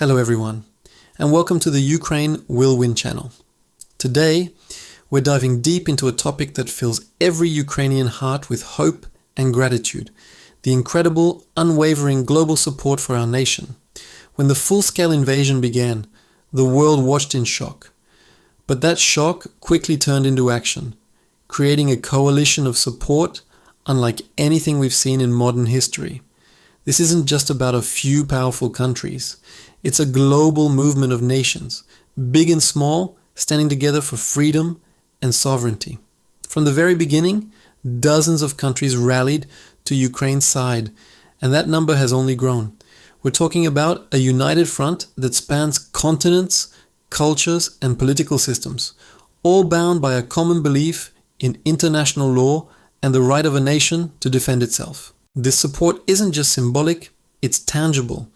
Hello everyone, and welcome to the Ukraine Will Win channel. Today, we're diving deep into a topic that fills every Ukrainian heart with hope and gratitude, the incredible, unwavering global support for our nation. When the full-scale invasion began, the world watched in shock. But that shock quickly turned into action, creating a coalition of support unlike anything we've seen in modern history. This isn't just about a few powerful countries. It's a global movement of nations, big and small, standing together for freedom and sovereignty. From the very beginning, dozens of countries rallied to Ukraine's side, and that number has only grown. We're talking about a united front that spans continents, cultures, and political systems, all bound by a common belief in international law and the right of a nation to defend itself. This support isn't just symbolic, it's tangible,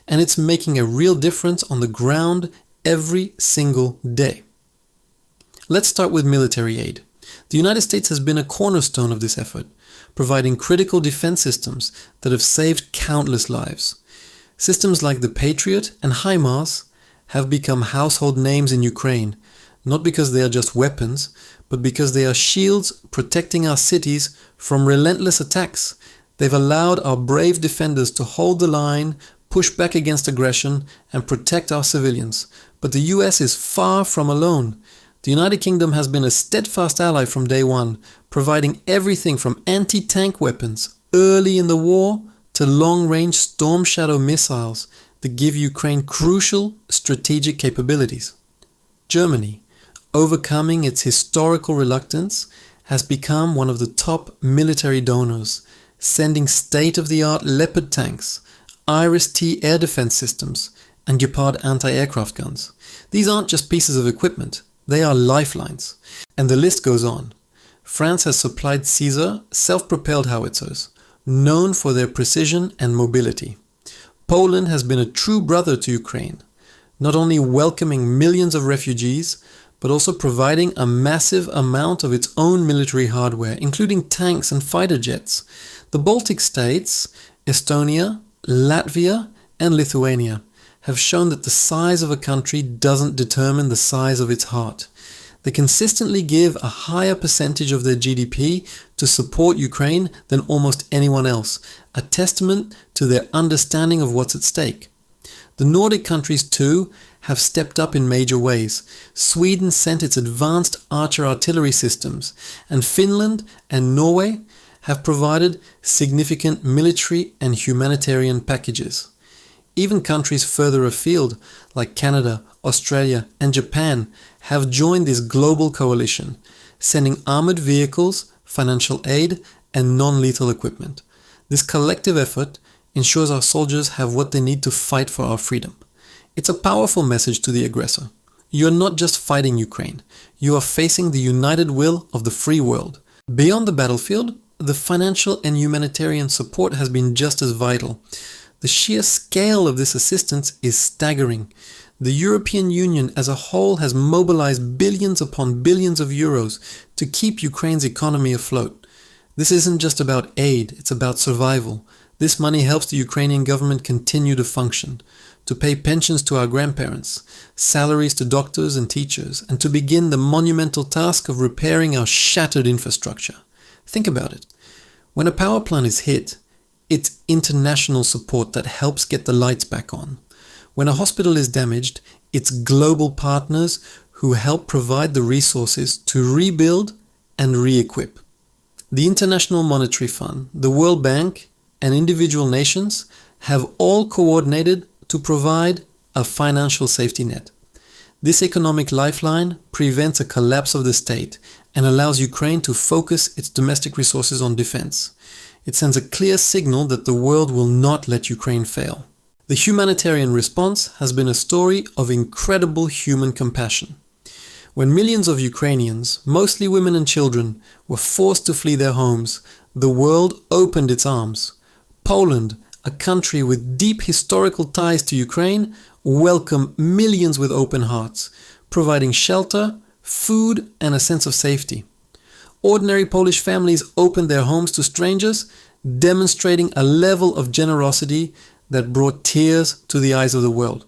and it's making a real difference on the ground every single day. Let's start with military aid. The United States has been a cornerstone of this effort, providing critical defense systems that have saved countless lives. Systems like the Patriot and HIMARS have become household names in Ukraine, not because they are just weapons, but because they are shields protecting our cities from relentless attacks. They've allowed our brave defenders to hold the line, push back against aggression, and protect our civilians. But the US is far from alone. The United Kingdom has been a steadfast ally from day one, providing everything from anti-tank weapons early in the war to long-range Storm Shadow missiles that give Ukraine crucial strategic capabilities. Germany, overcoming its historical reluctance, has become one of the top military donors, sending state-of-the-art Leopard tanks, Iris-T air defense systems, and Gepard anti-aircraft guns. These aren't just pieces of equipment, they are lifelines. And the list goes on. France has supplied Caesar self-propelled howitzers, known for their precision and mobility. Poland has been a true brother to Ukraine, not only welcoming millions of refugees, but also providing a massive amount of its own military hardware, including tanks and fighter jets. The Baltic states, Estonia, Latvia, and Lithuania have shown that the size of a country doesn't determine the size of its heart. They consistently give a higher percentage of their GDP to support Ukraine than almost anyone else, a testament to their understanding of what's at stake. The Nordic countries too have stepped up in major ways. Sweden sent its advanced Archer artillery systems, and Finland and Norway have provided significant military and humanitarian packages. Even countries further afield, like Canada, Australia, and Japan, have joined this global coalition, sending armored vehicles, financial aid, and non-lethal equipment. This collective effort ensures our soldiers have what they need to fight for our freedom. It's a powerful message to the aggressor. You are not just fighting Ukraine, you are facing the united will of the free world. Beyond the battlefield, the financial and humanitarian support has been just as vital. The sheer scale of this assistance is staggering. The European Union as a whole has mobilized billions upon billions of euros to keep Ukraine's economy afloat. This isn't just about aid, it's about survival. This money helps the Ukrainian government continue to function, to pay pensions to our grandparents, salaries to doctors and teachers, and to begin the monumental task of repairing our shattered infrastructure. Think about it. When a power plant is hit, it's international support that helps get the lights back on. When a hospital is damaged, it's global partners who help provide the resources to rebuild and re-equip. The International Monetary Fund, the World Bank, and individual nations have all coordinated to provide a financial safety net. This economic lifeline prevents a collapse of the state and allows Ukraine to focus its domestic resources on defense. It sends a clear signal that the world will not let Ukraine fail. The humanitarian response has been a story of incredible human compassion. When millions of Ukrainians, mostly women and children, were forced to flee their homes, the world opened its arms. Poland, a country with deep historical ties to Ukraine, welcomed millions with open hearts, providing shelter, food, and a sense of safety. Ordinary Polish families opened their homes to strangers, demonstrating a level of generosity that brought tears to the eyes of the world.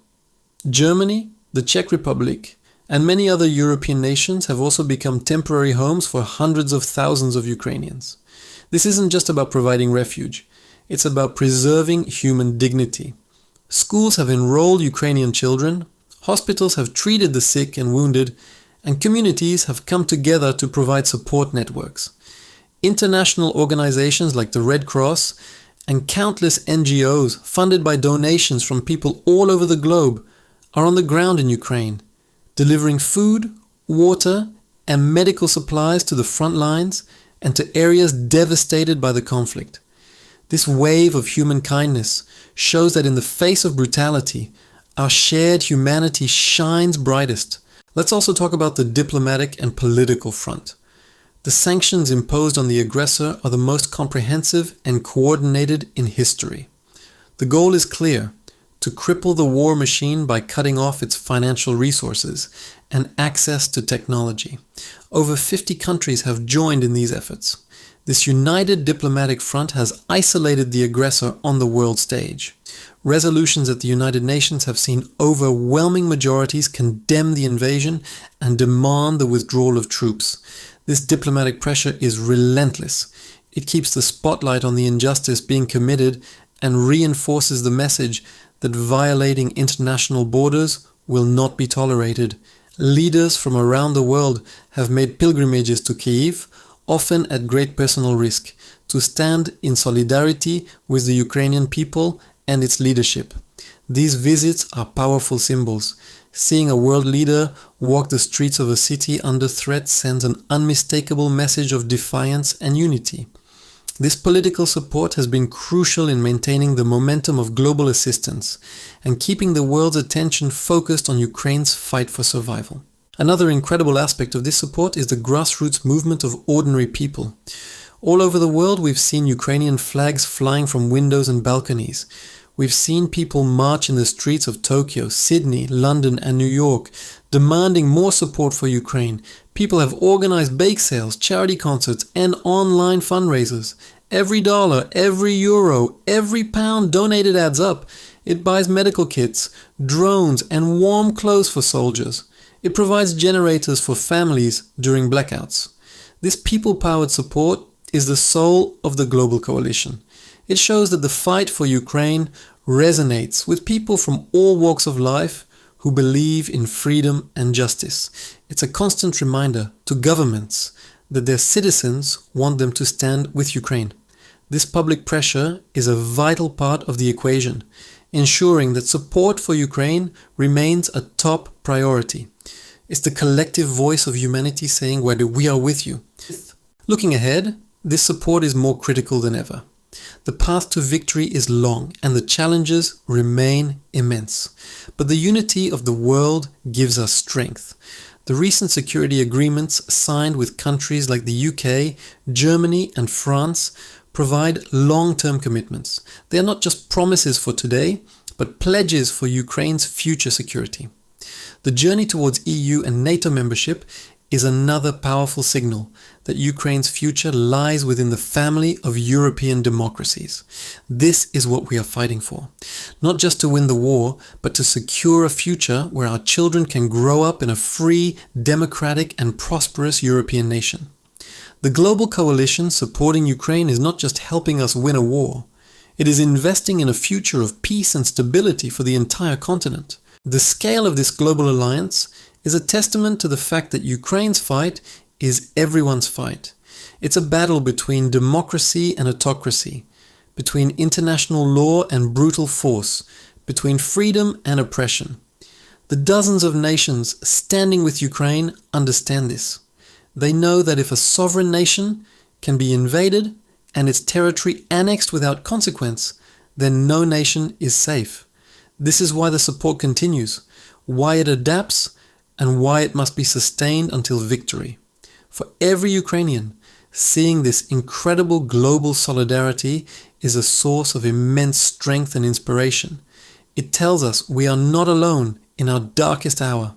Germany, the Czech Republic, and many other European nations have also become temporary homes for hundreds of thousands of Ukrainians. This isn't just about providing refuge, it's about preserving human dignity. Schools have enrolled Ukrainian children, hospitals have treated the sick and wounded, and communities have come together to provide support networks. International organizations like the Red Cross and countless NGOs funded by donations from people all over the globe are on the ground in Ukraine, delivering food, water, and medical supplies to the front lines and to areas devastated by the conflict. This wave of human kindness shows that in the face of brutality, our shared humanity shines brightest. Let's also talk about the diplomatic and political front. The sanctions imposed on the aggressor are the most comprehensive and coordinated in history. The goal is clear: to cripple the war machine by cutting off its financial resources and access to technology. Over 50 countries have joined in these efforts. This united diplomatic front has isolated the aggressor on the world stage. Resolutions at the United Nations have seen overwhelming majorities condemn the invasion and demand the withdrawal of troops. This diplomatic pressure is relentless. It keeps the spotlight on the injustice being committed and reinforces the message that violating international borders will not be tolerated. Leaders from around the world have made pilgrimages to Kyiv, often at great personal risk, to stand in solidarity with the Ukrainian people and its leadership. These visits are powerful symbols. Seeing a world leader walk the streets of a city under threat sends an unmistakable message of defiance and unity. This political support has been crucial in maintaining the momentum of global assistance and keeping the world's attention focused on Ukraine's fight for survival. Another incredible aspect of this support is the grassroots movement of ordinary people. All over the world, we've seen Ukrainian flags flying from windows and balconies. We've seen people march in the streets of Tokyo, Sydney, London, and New York, demanding more support for Ukraine. People have organized bake sales, charity concerts, and online fundraisers. Every dollar, every euro, every pound donated adds up. It buys medical kits, drones, and warm clothes for soldiers. It provides generators for families during blackouts. This people-powered support is the soul of the global coalition. It shows that the fight for Ukraine resonates with people from all walks of life who believe in freedom and justice. It's a constant reminder to governments that their citizens want them to stand with Ukraine. This public pressure is a vital part of the equation, ensuring that support for Ukraine remains a top priority. It's the collective voice of humanity saying, we are with you. Looking ahead, this support is more critical than ever. The path to victory is long and the challenges remain immense. But the unity of the world gives us strength. The recent security agreements signed with countries like the UK, Germany, and France provide long-term commitments. They are not just promises for today, but pledges for Ukraine's future security. The journey towards EU and NATO membership is another powerful signal that Ukraine's future lies within the family of European democracies. This is what we are fighting for. Not just to win the war, but to secure a future where our children can grow up in a free, democratic, and prosperous European nation. The global coalition supporting Ukraine is not just helping us win a war. It is investing in a future of peace and stability for the entire continent. The scale of this global alliance is a testament to the fact that Ukraine's fight is everyone's fight. It's a battle between democracy and autocracy, between international law and brutal force, between freedom and oppression. The dozens of nations standing with Ukraine understand this. They know that if a sovereign nation can be invaded and its territory annexed without consequence, then no nation is safe. This is why the support continues, why it adapts, and why it must be sustained until victory. For every Ukrainian, seeing this incredible global solidarity is a source of immense strength and inspiration. It tells us we are not alone in our darkest hour.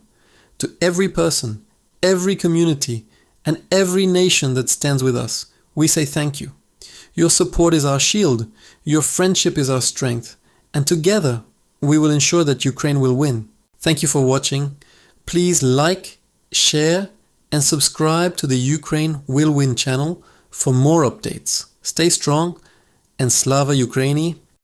To every person, every community, and every nation that stands with us, we say thank you. Your support is our shield, your friendship is our strength, and together we will ensure that Ukraine will win. Thank you for watching. Please like, share and subscribe to the Ukraine Will Win channel for more updates. Stay strong and Slava Ukraini.